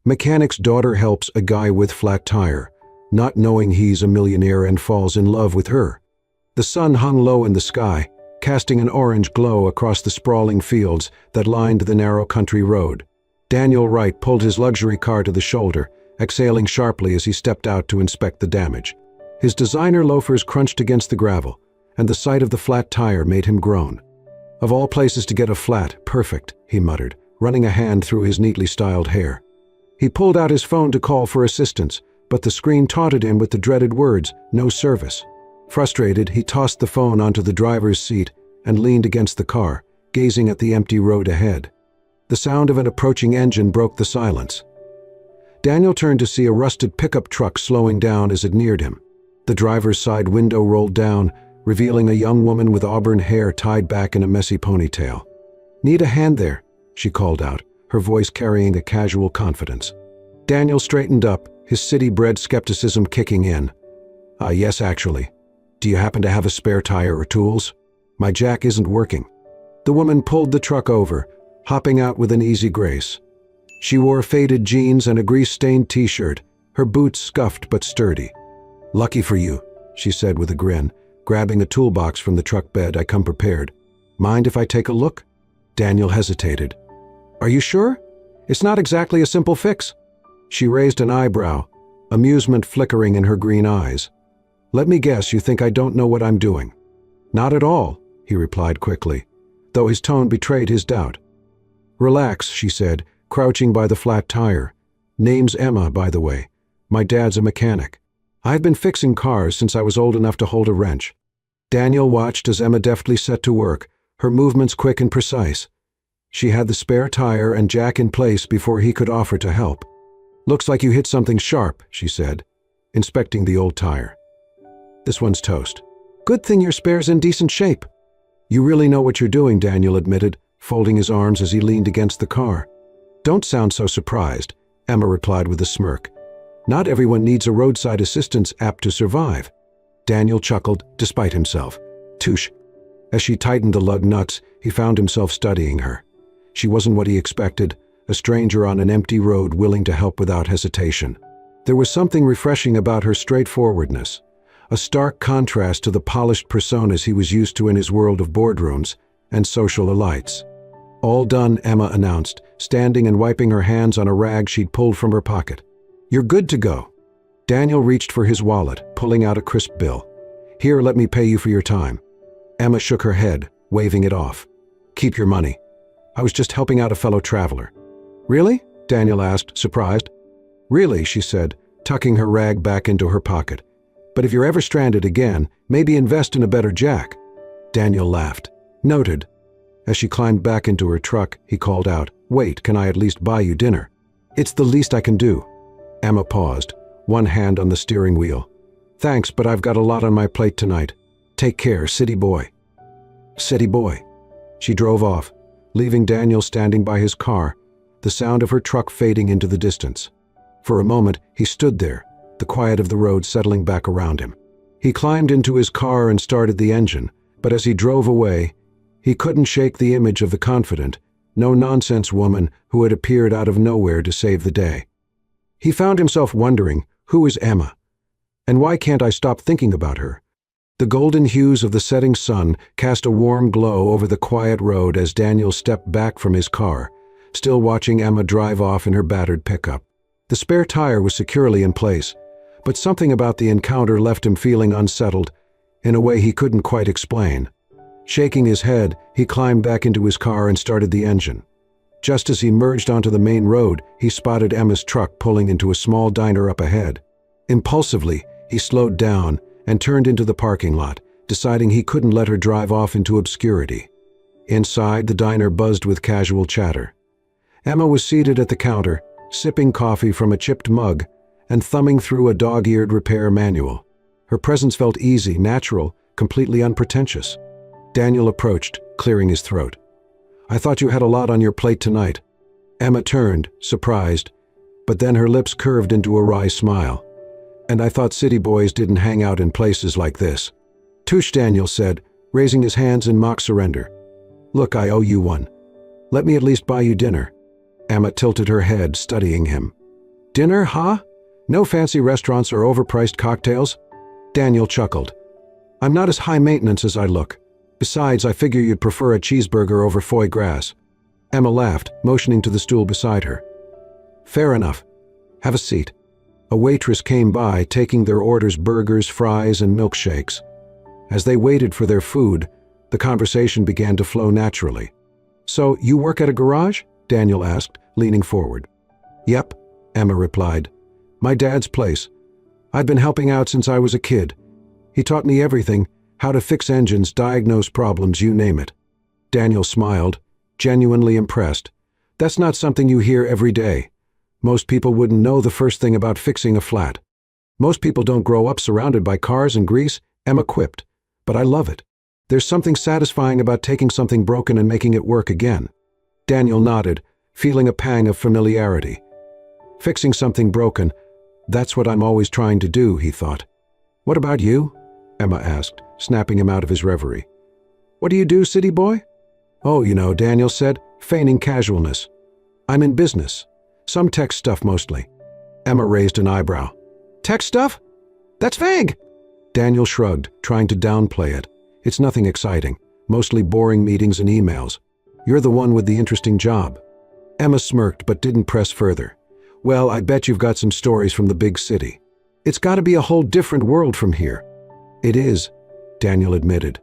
Mechanic's daughter helps a guy with flat tire, not knowing he's a millionaire, and falls in love with her. The sun hung low in the sky, casting an orange glow across the sprawling fields that lined the narrow country road. Daniel Wright pulled his luxury car to the shoulder, exhaling sharply as he stepped out to inspect the damage. His designer loafers crunched against the gravel, and the sight of the flat tire made him groan. Of all places to get a flat, perfect, he muttered, running a hand through his neatly styled hair. He pulled out his phone to call for assistance, but the screen taunted him with the dreaded words, "No service." Frustrated, he tossed the phone onto the driver's seat and leaned against the car, gazing at the empty road ahead. The sound of an approaching engine broke the silence. Daniel turned to see a rusted pickup truck slowing down as it neared him. The driver's side window rolled down, revealing a young woman with auburn hair tied back in a messy ponytail. "Need a hand there?" she called out, her voice carrying a casual confidence. Daniel straightened up, his city-bred skepticism kicking in. Yes, actually. Do you happen to have a spare tire or tools? My jack isn't working." The woman pulled the truck over, hopping out with an easy grace. She wore faded jeans and a grease-stained t-shirt, her boots scuffed but sturdy. "Lucky for you," she said with a grin, grabbing a toolbox from the truck bed. "I come prepared. Mind if I take a look?" Daniel hesitated. "Are you sure? It's not exactly a simple fix." She raised an eyebrow, amusement flickering in her green eyes. "Let me guess you think I don't know what I'm doing." "Not at all," he replied quickly, though his tone betrayed his doubt. "Relax," she said, crouching by the flat tire. "Name's Emma, by the way. My dad's a mechanic. I've been fixing cars since I was old enough to hold a wrench." Daniel watched as Emma deftly set to work, her movements quick and precise. She had the spare tire and jack in place before he could offer to help. "Looks like you hit something sharp," she said, inspecting the old tire. "This one's toast." "Good thing your spare's in decent shape." "You really know what you're doing," Daniel admitted, folding his arms as he leaned against the car. "Don't sound so surprised," Emma replied with a smirk. "Not everyone needs a roadside assistance app to survive." Daniel chuckled, despite himself. Touche. As she tightened the lug nuts, he found himself studying her. She wasn't what he expected, a stranger on an empty road willing to help without hesitation. There was something refreshing about her straightforwardness, a stark contrast to the polished personas he was used to in his world of boardrooms and social elites. "All done," Emma announced, standing and wiping her hands on a rag she'd pulled from her pocket. "You're good to go." Daniel reached for his wallet, pulling out a crisp bill. "Here, let me pay you for your time." Emma shook her head, waving it off. "Keep your money. I was just helping out a fellow traveler." "Really?" Daniel asked, surprised. "Really," she said, tucking her rag back into her pocket. "But if you're ever stranded again, maybe invest in a better jack." Daniel laughed. "Noted." As she climbed back into her truck, he called out, "Wait, can I at least buy you dinner?" "It's the least I can do." Emma paused, one hand on the steering wheel. "Thanks, but I've got a lot on my plate tonight. Take care, city boy." City boy. She drove off, leaving Daniel standing by his car, the sound of her truck fading into the distance. For a moment, he stood there, the quiet of the road settling back around him. He climbed into his car and started the engine, but as he drove away, he couldn't shake the image of the confident, no-nonsense woman who had appeared out of nowhere to save the day. He found himself wondering, who is Emma? And why can't I stop thinking about her? The golden hues of the setting sun cast a warm glow over the quiet road as Daniel stepped back from his car, still watching Emma drive off in her battered pickup. The spare tire was securely in place, but something about the encounter left him feeling unsettled, in a way he couldn't quite explain. Shaking his head, he climbed back into his car and started the engine. Just as he merged onto the main road, he spotted Emma's truck pulling into a small diner up ahead. Impulsively, he slowed down and turned into the parking lot, deciding he couldn't let her drive off into obscurity. Inside, the diner buzzed with casual chatter. Emma was seated at the counter, sipping coffee from a chipped mug and thumbing through a dog-eared repair manual. Her presence felt easy, natural, completely unpretentious. Daniel approached, clearing his throat. "I thought you had a lot on your plate tonight." Emma turned, surprised, but then her lips curved into a wry smile. "And I thought city boys didn't hang out in places like this." "Touche," Daniel said, raising his hands in mock surrender. "Look, I owe you one. Let me at least buy you dinner." Emma tilted her head, studying him. Dinner, huh? No fancy restaurants or overpriced cocktails? Daniel chuckled. I'm not as high maintenance as I look. Besides, I figure you'd prefer a cheeseburger over foie gras. Emma laughed, motioning to the stool beside her. Fair enough. Have a seat. A waitress came by, taking their orders: burgers, fries, and milkshakes. As they waited for their food, the conversation began to flow naturally. So, you work at a garage? Daniel asked, leaning forward. Yep, Emma replied. My dad's place. I've been helping out since I was a kid. He taught me everything: how to fix engines, diagnose problems, you name it. Daniel smiled, genuinely impressed. That's not something you hear every day. Most people wouldn't know the first thing about fixing a flat. Most people don't grow up surrounded by cars and grease, Emma quipped. But I love it. There's something satisfying about taking something broken and making it work again. Daniel nodded, feeling a pang of familiarity. Fixing something broken, that's what I'm always trying to do, he thought. What about you? Emma asked, snapping him out of his reverie. What do you do, city boy? Oh, Daniel said, feigning casualness. I'm in business. Some tech stuff mostly. Emma raised an eyebrow. Tech stuff? That's vague. Daniel shrugged, trying to downplay it. It's nothing exciting, mostly boring meetings and emails. You're the one with the interesting job. Emma smirked but didn't press further. Well, I bet you've got some stories from the big city. It's got to be a whole different world from here. It is, Daniel admitted.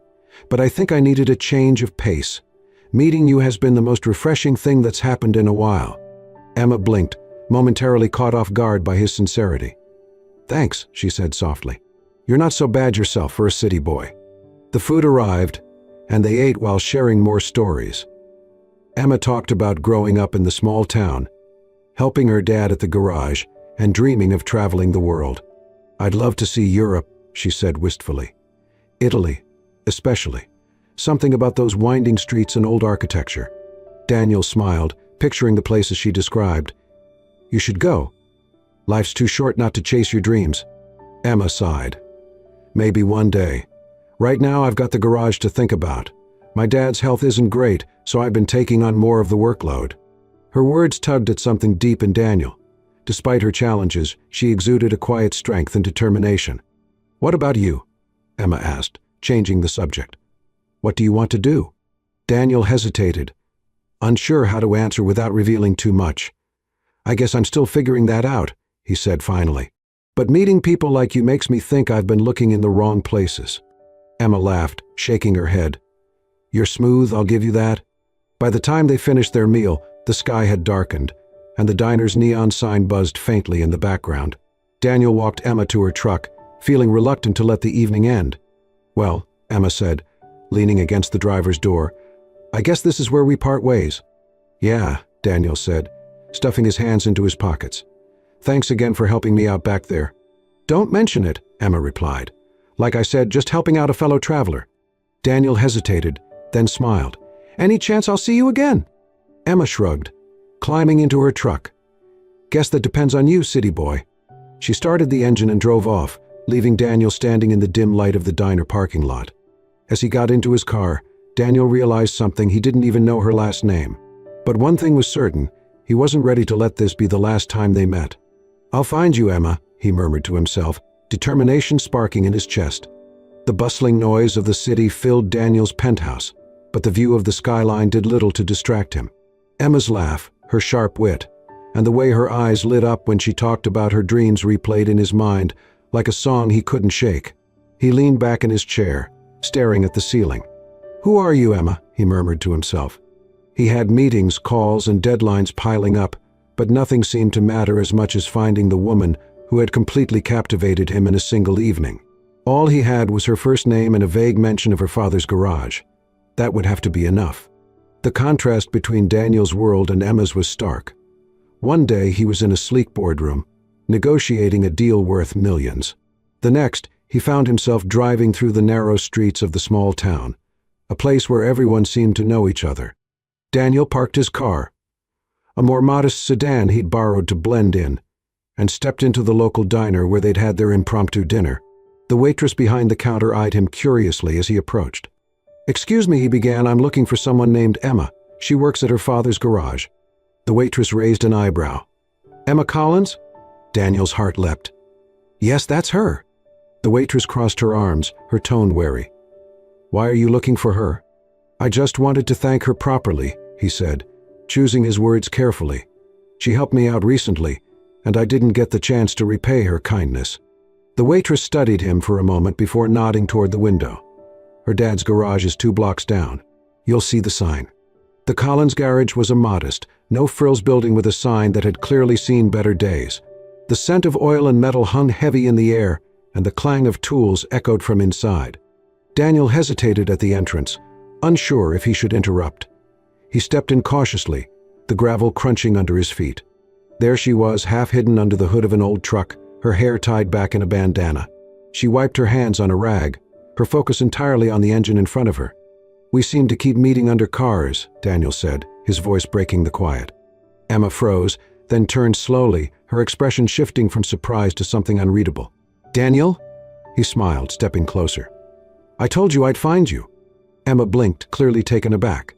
But I think I needed a change of pace. Meeting you has been the most refreshing thing that's happened in a while. Emma blinked, momentarily caught off guard by his sincerity. Thanks, she said softly. You're not so bad yourself for a city boy. The food arrived, and they ate while sharing more stories. Emma talked about growing up in the small town, helping her dad at the garage, and dreaming of traveling the world. I'd love to see Europe, she said wistfully. Italy, especially. Something about those winding streets and old architecture. Daniel smiled, picturing the places she described. You should go. Life's too short not to chase your dreams. Emma sighed. Maybe one day. Right now I've got the garage to think about. My dad's health isn't great, so I've been taking on more of the workload. Her words tugged at something deep in Daniel. Despite her challenges, she exuded a quiet strength and determination. What about you? Emma asked, changing the subject. What do you want to do? Daniel hesitated, unsure how to answer without revealing too much. I guess I'm still figuring that out, he said finally. But meeting people like you makes me think I've been looking in the wrong places. Emma laughed, shaking her head. You're smooth, I'll give you that. By the time they finished their meal, the sky had darkened, and the diner's neon sign buzzed faintly in the background. Daniel walked Emma to her truck, feeling reluctant to let the evening end. Well, Emma said, leaning against the driver's door, I guess this is where we part ways. Yeah, Daniel said, stuffing his hands into his pockets. Thanks again for helping me out back there. Don't mention it, Emma replied. Like I said, just helping out a fellow traveler. Daniel hesitated, then smiled. Any chance I'll see you again? Emma shrugged, climbing into her truck. Guess that depends on you, city boy. She started the engine and drove off, leaving Daniel standing in the dim light of the diner parking lot. As he got into his car, Daniel realized something: he didn't even know her last name. But one thing was certain, he wasn't ready to let this be the last time they met. I'll find you, Emma, he murmured to himself, determination sparking in his chest. The bustling noise of the city filled Daniel's penthouse, but the view of the skyline did little to distract him. Emma's laugh, her sharp wit, and the way her eyes lit up when she talked about her dreams replayed in his mind like a song he couldn't shake. He leaned back in his chair, staring at the ceiling. Who are you, Emma? He murmured to himself. He had meetings, calls, and deadlines piling up, but nothing seemed to matter as much as finding the woman who had completely captivated him in a single evening. All he had was her first name and a vague mention of her father's garage. That would have to be enough. The contrast between Daniel's world and Emma's was stark. One day he was in a sleek boardroom, negotiating a deal worth millions. The next, he found himself driving through the narrow streets of the small town, a place where everyone seemed to know each other. Daniel parked his car, a more modest sedan he'd borrowed to blend in, and stepped into the local diner where they'd had their impromptu dinner. The waitress behind the counter eyed him curiously as he approached. Excuse me, he began, I'm looking for someone named Emma. She works at her father's garage. The waitress raised an eyebrow. Emma Collins? Daniel's heart leapt. Yes, that's her. The waitress crossed her arms, her tone wary. Why are you looking for her? I just wanted to thank her properly, he said, choosing his words carefully. She helped me out recently, and I didn't get the chance to repay her kindness. The waitress studied him for a moment before nodding toward the window. Her dad's garage is 2 blocks down. You'll see the sign. The Collins garage was a modest, no-frills building with a sign that had clearly seen better days. The scent of oil and metal hung heavy in the air, and the clang of tools echoed from inside. Daniel hesitated at the entrance, unsure if he should interrupt. He stepped in cautiously, the gravel crunching under his feet. There she was, half hidden under the hood of an old truck, her hair tied back in a bandana. She wiped her hands on a rag, her focus entirely on the engine in front of her. We seem to keep meeting under cars, Daniel said, his voice breaking the quiet. Emma froze, then turned slowly, her expression shifting from surprise to something unreadable. Daniel? He smiled, stepping closer. I told you I'd find you. Emma blinked, clearly taken aback.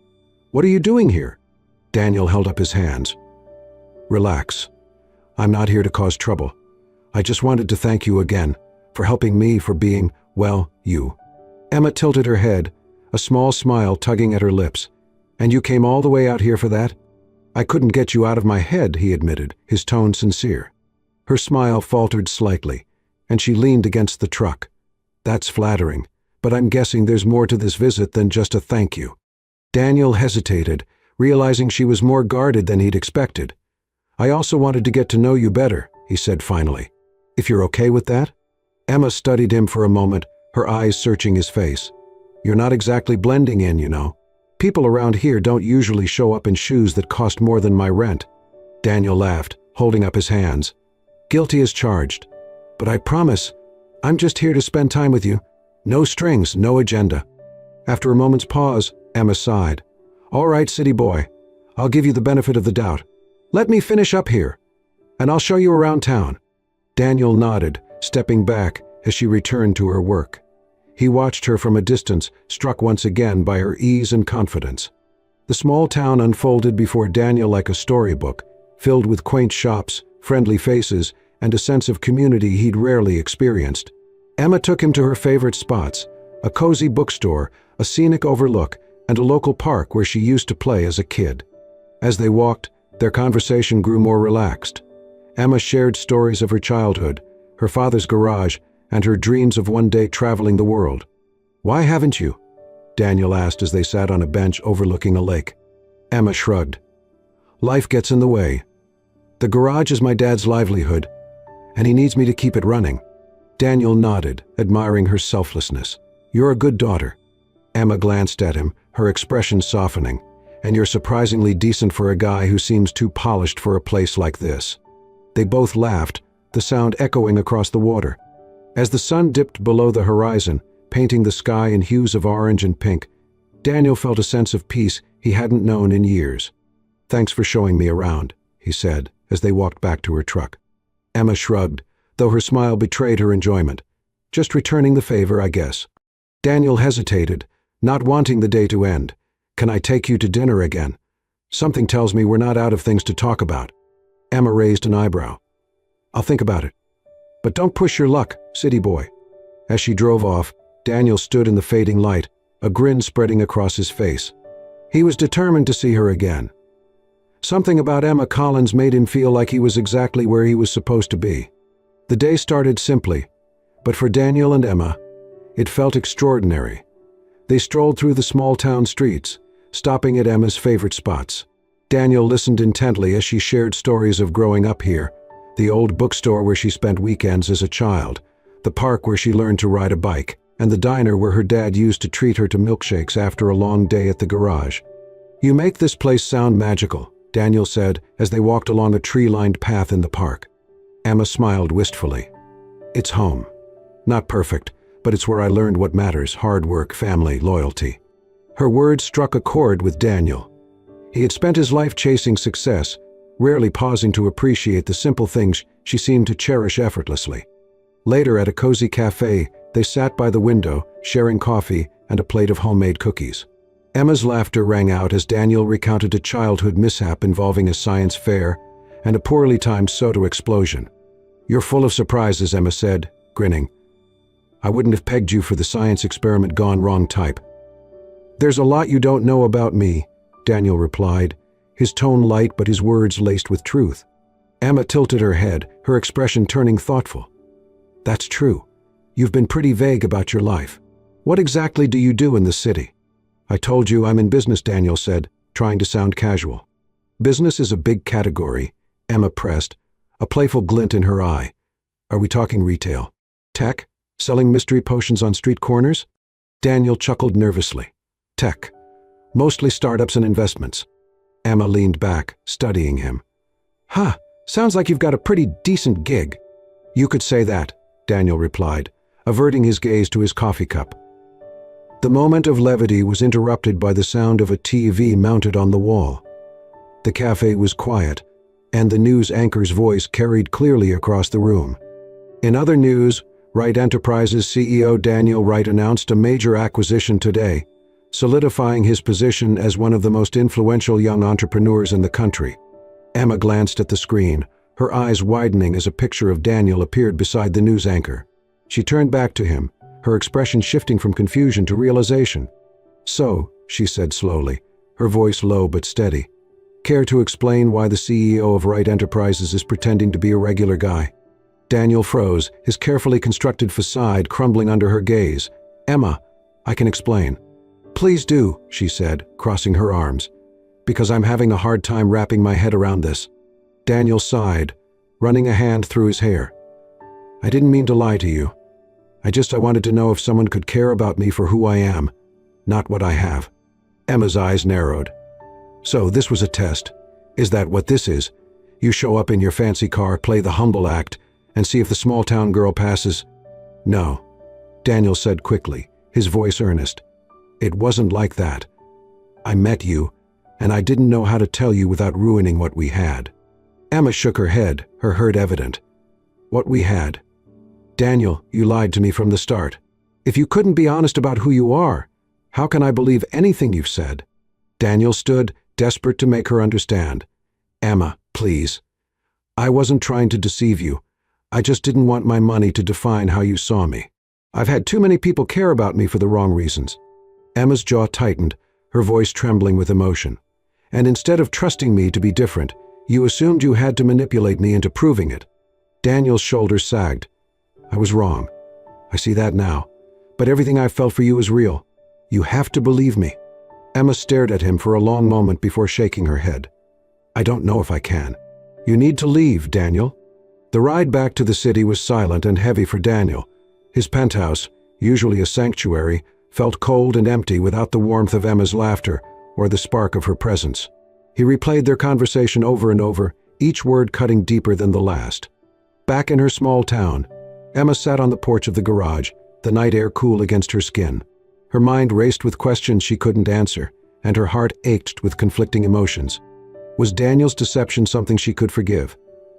What are you doing here? Daniel held up his hands. Relax. I'm not here to cause trouble. I just wanted to thank you again, for helping me, for being, well, you. Emma tilted her head, a small smile tugging at her lips. And you came all the way out here for that? I couldn't get you out of my head, he admitted, his tone sincere. Her smile faltered slightly, and she leaned against the truck. That's flattering, but I'm guessing there's more to this visit than just a thank you. Daniel hesitated, realizing she was more guarded than he'd expected. I also wanted to get to know you better, he said finally. If you're okay with that? Emma studied him for a moment, her eyes searching his face. You're not exactly blending in, you know. People around here don't usually show up in shoes that cost more than my rent. Daniel laughed, holding up his hands. Guilty as charged. But I promise, I'm just here to spend time with you. No strings, no agenda. After a moment's pause, Emma sighed. All right, city boy. I'll give you the benefit of the doubt. Let me finish up here, and I'll show you around town. Daniel nodded, stepping back as she returned to her work. He watched her from a distance, struck once again by her ease and confidence. The small town unfolded before Daniel like a storybook, filled with quaint shops, friendly faces, and a sense of community he'd rarely experienced. Emma took him to her favorite spots, a cozy bookstore, a scenic overlook, and a local park where she used to play as a kid. As they walked, their conversation grew more relaxed. Emma shared stories of her childhood, her father's garage, and her dreams of one day traveling the world. Why haven't you? Daniel asked as they sat on a bench overlooking a lake. Emma shrugged. Life gets in the way. The garage is my dad's livelihood, and he needs me to keep it running. Daniel nodded, admiring her selflessness. You're a good daughter. Emma glanced at him, her expression softening. And you're surprisingly decent for a guy who seems too polished for a place like this. They both laughed, the sound echoing across the water. As the sun dipped below the horizon, painting the sky in hues of orange and pink, Daniel felt a sense of peace he hadn't known in years. Thanks for showing me around, he said, as they walked back to her truck. Emma shrugged, though her smile betrayed her enjoyment. Just returning the favor, I guess. Daniel hesitated, not wanting the day to end. Can I take you to dinner again? Something tells me we're not out of things to talk about. Emma raised an eyebrow. I'll think about it. But don't push your luck, city boy. As she drove off, Daniel stood in the fading light, a grin spreading across his face. He was determined to see her again. Something about Emma Collins made him feel like he was exactly where he was supposed to be. The day started simply, but for Daniel and Emma, it felt extraordinary. They strolled through the small town streets, stopping at Emma's favorite spots. Daniel listened intently as she shared stories of growing up here, the old bookstore where she spent weekends as a child, the park where she learned to ride a bike, and the diner where her dad used to treat her to milkshakes after a long day at the garage. You make this place sound magical, Daniel said as they walked along a tree-lined path in the park. Emma smiled wistfully. It's home. Not perfect, but it's where I learned what matters: hard work, family, loyalty. Her words struck a chord with Daniel. He had spent his life chasing success, rarely pausing to appreciate the simple things she seemed to cherish effortlessly. Later, at a cozy cafe, they sat by the window, sharing coffee and a plate of homemade cookies. Emma's laughter rang out as Daniel recounted a childhood mishap involving a science fair and a poorly timed soda explosion. "You're full of surprises," Emma said, grinning. "I wouldn't have pegged you for the science experiment gone wrong type." "There's a lot you don't know about me," Daniel replied, his tone light but his words laced with truth. Emma tilted her head, her expression turning thoughtful. "That's true. You've been pretty vague about your life. What exactly do you do in the city?" "I told you I'm in business," Daniel said, trying to sound casual. "Business is a big category," Emma pressed, a playful glint in her eye. "Are we talking retail? Tech? Selling mystery potions on street corners?" Daniel chuckled nervously. "Tech. Mostly startups and investments." Emma leaned back, studying him. "Huh, sounds like you've got a pretty decent gig." "You could say that," Daniel replied, averting his gaze to his coffee cup. The moment of levity was interrupted by the sound of a TV mounted on the wall. The cafe was quiet, and the news anchor's voice carried clearly across the room. In other news, Wright Enterprises CEO Daniel Wright announced a major acquisition today, solidifying his position as one of the most influential young entrepreneurs in the country. Emma glanced at the screen, her eyes widening as a picture of Daniel appeared beside the news anchor. She turned back to him, her expression shifting from confusion to realization. "So," she said slowly, her voice low but steady, "care to explain why the CEO of Wright Enterprises is pretending to be a regular guy?" Daniel froze, his carefully constructed facade crumbling under her gaze. "Emma, I can explain." "Please do," she said, crossing her arms, "because I'm having a hard time wrapping my head around this." Daniel sighed, running a hand through his hair. "I didn't mean to lie to you. I wanted to know if someone could care about me for who I am, not what I have." Emma's eyes narrowed. "So this was a test. Is that what this is? You show up in your fancy car, play the humble act, and see if the small-town girl passes?" "No," Daniel said quickly, his voice earnest. "It wasn't like that. I met you, and I didn't know how to tell you without ruining what we had." Emma shook her head, her hurt evident. "What we had?" "Daniel, you lied to me from the start. If you couldn't be honest about who you are, how can I believe anything you've said?" Daniel stood, desperate to make her understand. "Emma, please. I wasn't trying to deceive you. I just didn't want my money to define how you saw me. I've had too many people care about me for the wrong reasons." Emma's jaw tightened, her voice trembling with emotion. "And instead of trusting me to be different, you assumed you had to manipulate me into proving it." Daniel's shoulders sagged. "I was wrong. I see that now. But everything I've felt for you is real. You have to believe me." Emma stared at him for a long moment before shaking her head. "I don't know if I can." "You need to leave, Daniel." The ride back to the city was silent and heavy for Daniel. His penthouse, usually a sanctuary, felt cold and empty without the warmth of Emma's laughter or the spark of her presence. He replayed their conversation over and over, each word cutting deeper than the last. Back in her small town, Emma sat on the porch of the garage, the night air cool against her skin. Her mind raced with questions she couldn't answer, and her heart ached with conflicting emotions. Was Daniel's deception something she could forgive?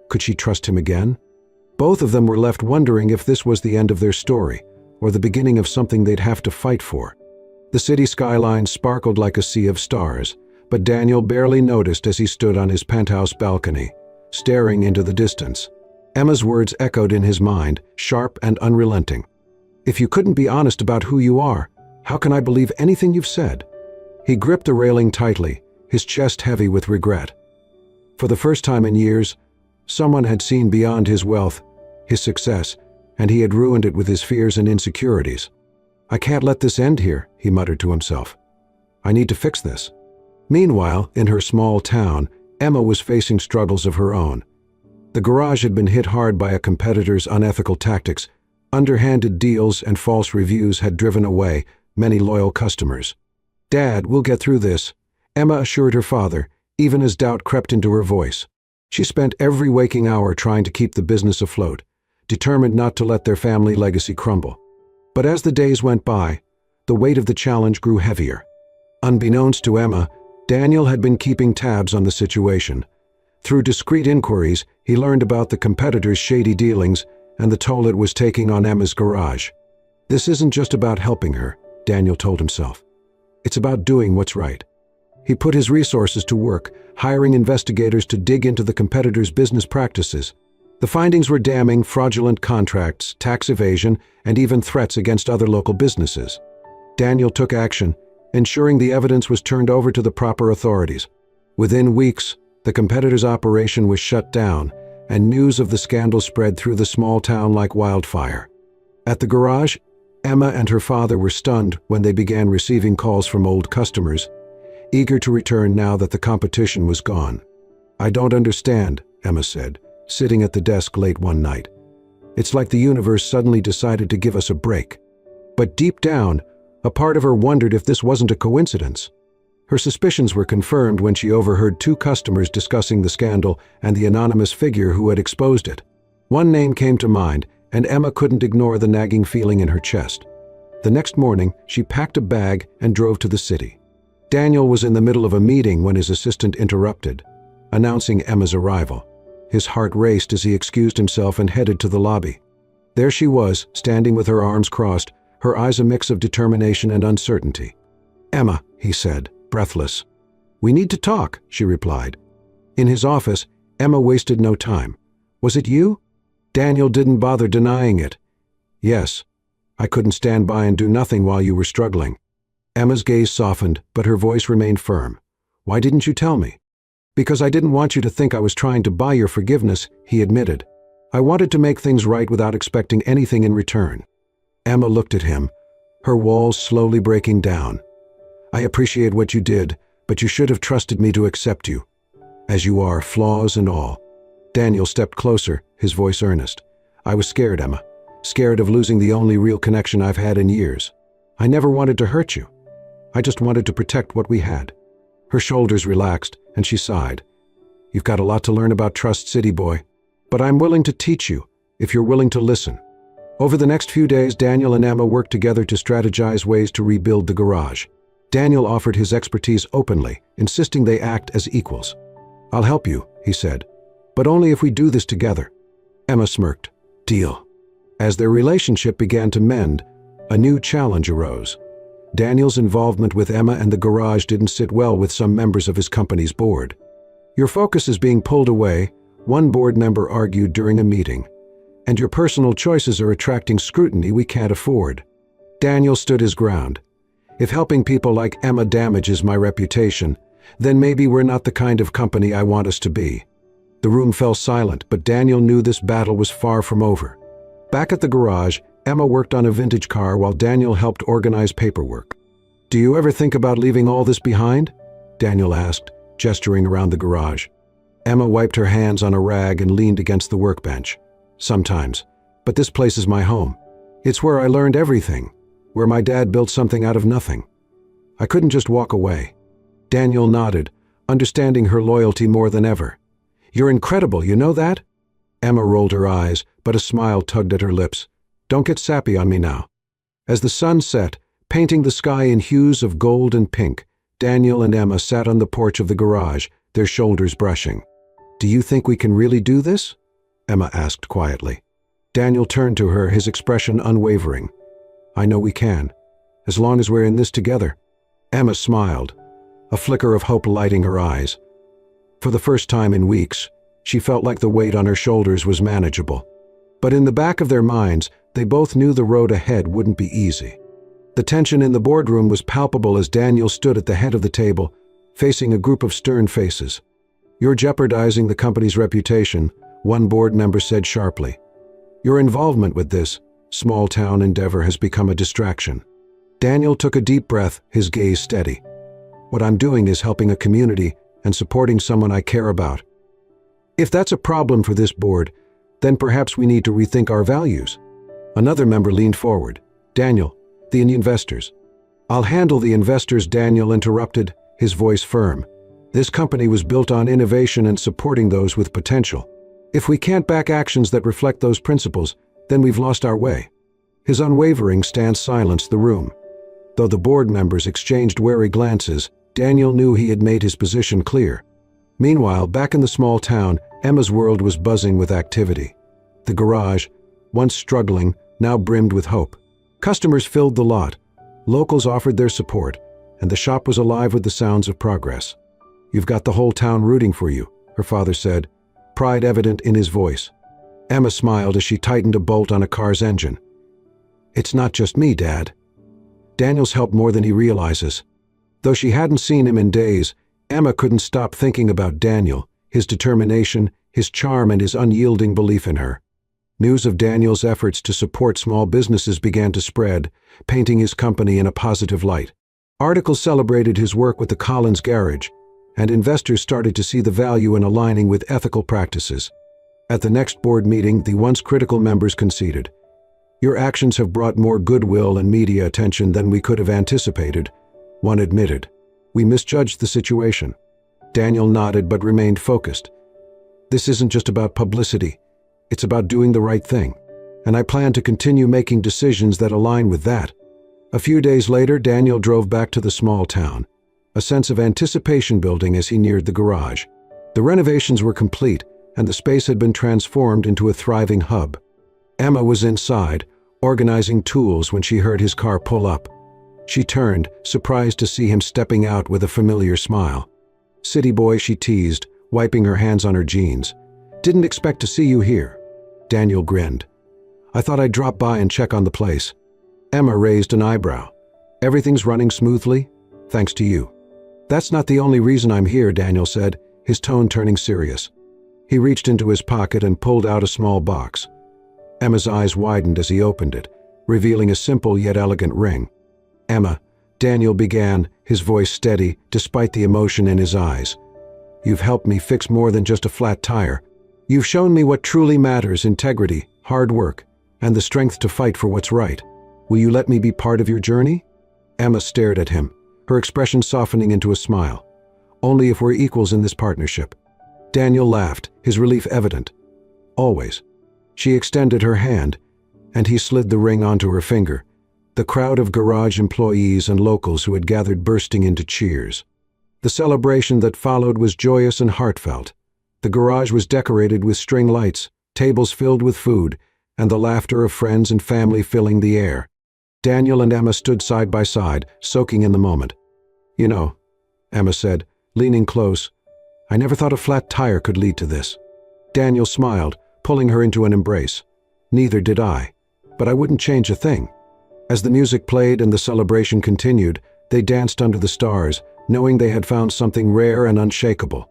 Could she trust him again? Both of them were left wondering if this was the end of their story, or the beginning of something they'd have to fight for. The city skyline sparkled like a sea of stars, but Daniel barely noticed as he stood on his penthouse balcony, staring into the distance. Emma's words echoed in his mind, sharp and unrelenting. "If you couldn't be honest about who you are, how can I believe anything you've said?" He gripped the railing tightly, his chest heavy with regret. For the first time in years, someone had seen beyond his wealth, his success, and he had ruined it with his fears and insecurities. "I can't let this end here," he muttered to himself. "I need to fix this." Meanwhile, in her small town, Emma was facing struggles of her own. The garage had been hit hard by a competitor's unethical tactics. Underhanded deals and false reviews had driven away many loyal customers. "Dad, we'll get through this," Emma assured her father, even as doubt crept into her voice. She spent every waking hour trying to keep the business afloat, determined not to let their family legacy crumble. But as the days went by, the weight of the challenge grew heavier. Unbeknownst to Emma, Daniel had been keeping tabs on the situation. Through discreet inquiries, he learned about the competitor's shady dealings and the toll it was taking on Emma's garage. "This isn't just about helping her," Daniel told himself. "It's about doing what's right." He put his resources to work, hiring investigators to dig into the competitor's business practices. The findings were damning: fraudulent contracts, tax evasion, and even threats against other local businesses. Daniel took action, ensuring the evidence was turned over to the proper authorities. Within weeks, the competitor's operation was shut down, and news of the scandal spread through the small town like wildfire. At the garage, Emma and her father were stunned when they began receiving calls from old customers, eager to return now that the competition was gone. "I don't understand," Emma said, sitting at the desk late one night. "It's like the universe suddenly decided to give us a break." But deep down, a part of her wondered if this wasn't a coincidence. Her suspicions were confirmed when she overheard two customers discussing the scandal and the anonymous figure who had exposed it. One name came to mind, and Emma couldn't ignore the nagging feeling in her chest. The next morning, she packed a bag and drove to the city. Daniel was in the middle of a meeting when his assistant interrupted, announcing Emma's arrival. His heart raced as he excused himself and headed to the lobby. There she was, standing with her arms crossed, her eyes a mix of determination and uncertainty. "Emma," he said, breathless. "We need to talk," she replied. In his office, Emma wasted no time. "Was it you?" Daniel didn't bother denying it. "Yes. I couldn't stand by and do nothing while you were struggling." Emma's gaze softened, but her voice remained firm. "Why didn't you tell me?" "Because I didn't want you to think I was trying to buy your forgiveness," he admitted. "I wanted to make things right without expecting anything in return." Emma looked at him, her walls slowly breaking down. "I appreciate what you did, but you should have trusted me to accept you, as you are, flaws and all." Daniel stepped closer, his voice earnest. "I was scared, Emma. Scared of losing the only real connection I've had in years. I never wanted to hurt you. I just wanted to protect what we had." Her shoulders relaxed, and she sighed. "You've got a lot to learn about trust, city boy. But I'm willing to teach you, if you're willing to listen." Over the next few days, Daniel and Emma worked together to strategize ways to rebuild the garage. Daniel offered his expertise openly, insisting they act as equals. "I'll help you," he said, "but only if we do this together." Emma smirked. "Deal." As their relationship began to mend, a new challenge arose. Daniel's involvement with Emma and the garage didn't sit well with some members of his company's board. "Your focus is being pulled away," one board member argued during a meeting, "and your personal choices are attracting scrutiny we can't afford." Daniel stood his ground. "If helping people like Emma damages my reputation, then maybe we're not the kind of company I want us to be." The room fell silent, but Daniel knew this battle was far from over. Back at the garage, Emma worked on a vintage car while Daniel helped organize paperwork. "Do you ever think about leaving all this behind?" Daniel asked, gesturing around the garage. Emma wiped her hands on a rag and leaned against the workbench. "Sometimes, but this place is my home. It's where I learned everything, where my dad built something out of nothing. I couldn't just walk away." Daniel nodded, understanding her loyalty more than ever. "You're incredible, you know that?" Emma rolled her eyes, but a smile tugged at her lips. "Don't get sappy on me now." As the sun set, painting the sky in hues of gold and pink, Daniel and Emma sat on the porch of the garage, their shoulders brushing. "Do you think we can really do this?" Emma asked quietly. Daniel turned to her, his expression unwavering. "I know we can, as long as we're in this together." Emma smiled, a flicker of hope lighting her eyes. For the first time in weeks, she felt like the weight on her shoulders was manageable. But in the back of their minds, they both knew the road ahead wouldn't be easy. The tension in the boardroom was palpable as Daniel stood at the head of the table, facing a group of stern faces. "You're jeopardizing the company's reputation," one board member said sharply. "Your involvement with this small-town endeavor has become a distraction." Daniel took a deep breath, his gaze steady. "What I'm doing is helping a community and supporting someone I care about. If that's a problem for this board, then perhaps we need to rethink our values." Another member leaned forward. "Daniel, the investors." "I'll handle the investors," Daniel interrupted, his voice firm. "This company was built on innovation and supporting those with potential. If we can't back actions that reflect those principles, then we've lost our way." His unwavering stance silenced the room. Though the board members exchanged wary glances, Daniel knew he had made his position clear. Meanwhile, back in the small town, Emma's world was buzzing with activity. The garage, once struggling, now brimmed with hope. Customers filled the lot, locals offered their support, and the shop was alive with the sounds of progress. "You've got the whole town rooting for you," her father said, pride evident in his voice. Emma smiled as she tightened a bolt on a car's engine. "It's not just me, Dad. Daniel's helped more than he realizes." Though she hadn't seen him in days, Emma couldn't stop thinking about Daniel, his determination, his charm, and his unyielding belief in her. News of Daniel's efforts to support small businesses began to spread, painting his company in a positive light. Articles celebrated his work with the Collins Garage, and investors started to see the value in aligning with ethical practices. At the next board meeting, the once critical members conceded. "Your actions have brought more goodwill and media attention than we could have anticipated," one admitted. "We misjudged the situation." Daniel nodded but remained focused. "This isn't just about publicity. It's about doing the right thing. And I plan to continue making decisions that align with that." A few days later, Daniel drove back to the small town, a sense of anticipation building as he neared the garage. The renovations were complete, and the space had been transformed into a thriving hub. Emma was inside, organizing tools when she heard his car pull up. She turned, surprised to see him stepping out with a familiar smile. "City boy," she teased, wiping her hands on her jeans. "Didn't expect to see you here." Daniel grinned. "I thought I'd drop by and check on the place." Emma raised an eyebrow. "Everything's running smoothly, thanks to you." "That's not the only reason I'm here," Daniel said, his tone turning serious. He reached into his pocket and pulled out a small box. Emma's eyes widened as he opened it, revealing a simple yet elegant ring. "Emma," Daniel began, his voice steady despite the emotion in his eyes. "You've helped me fix more than just a flat tire. You've shown me what truly matters: integrity, hard work, and the strength to fight for what's right. Will you let me be part of your journey?" Emma stared at him, her expression softening into a smile. "Only if we're equals in this partnership." Daniel laughed, his relief evident. "Always." She extended her hand, and he slid the ring onto her finger. The crowd of garage employees and locals who had gathered bursting into cheers. The celebration that followed was joyous and heartfelt. The garage was decorated with string lights, tables filled with food, and the laughter of friends and family filling the air. Daniel and Emma stood side by side, soaking in the moment. "You know," Emma said, leaning close, "I never thought a flat tire could lead to this." Daniel smiled, pulling her into an embrace. "Neither did I, but I wouldn't change a thing." As the music played and the celebration continued, they danced under the stars, knowing they had found something rare and unshakable.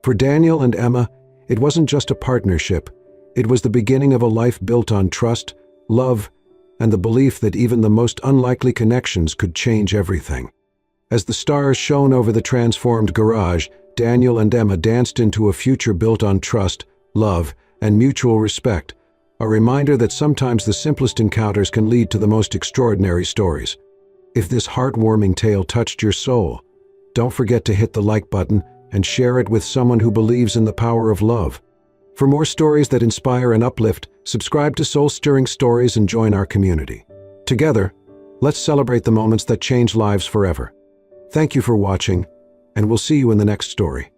For Daniel and Emma, it wasn't just a partnership. It was the beginning of a life built on trust, love, and the belief that even the most unlikely connections could change everything. As the stars shone over the transformed garage, Daniel and Emma danced into a future built on trust, love, and mutual respect, a reminder that sometimes the simplest encounters can lead to the most extraordinary stories. If this heartwarming tale touched your soul, don't forget to hit the like button and share it with someone who believes in the power of love. For more stories that inspire and uplift, subscribe to Soul-Stirring Stories and join our community. Together, let's celebrate the moments that change lives forever. Thank you for watching, and we'll see you in the next story.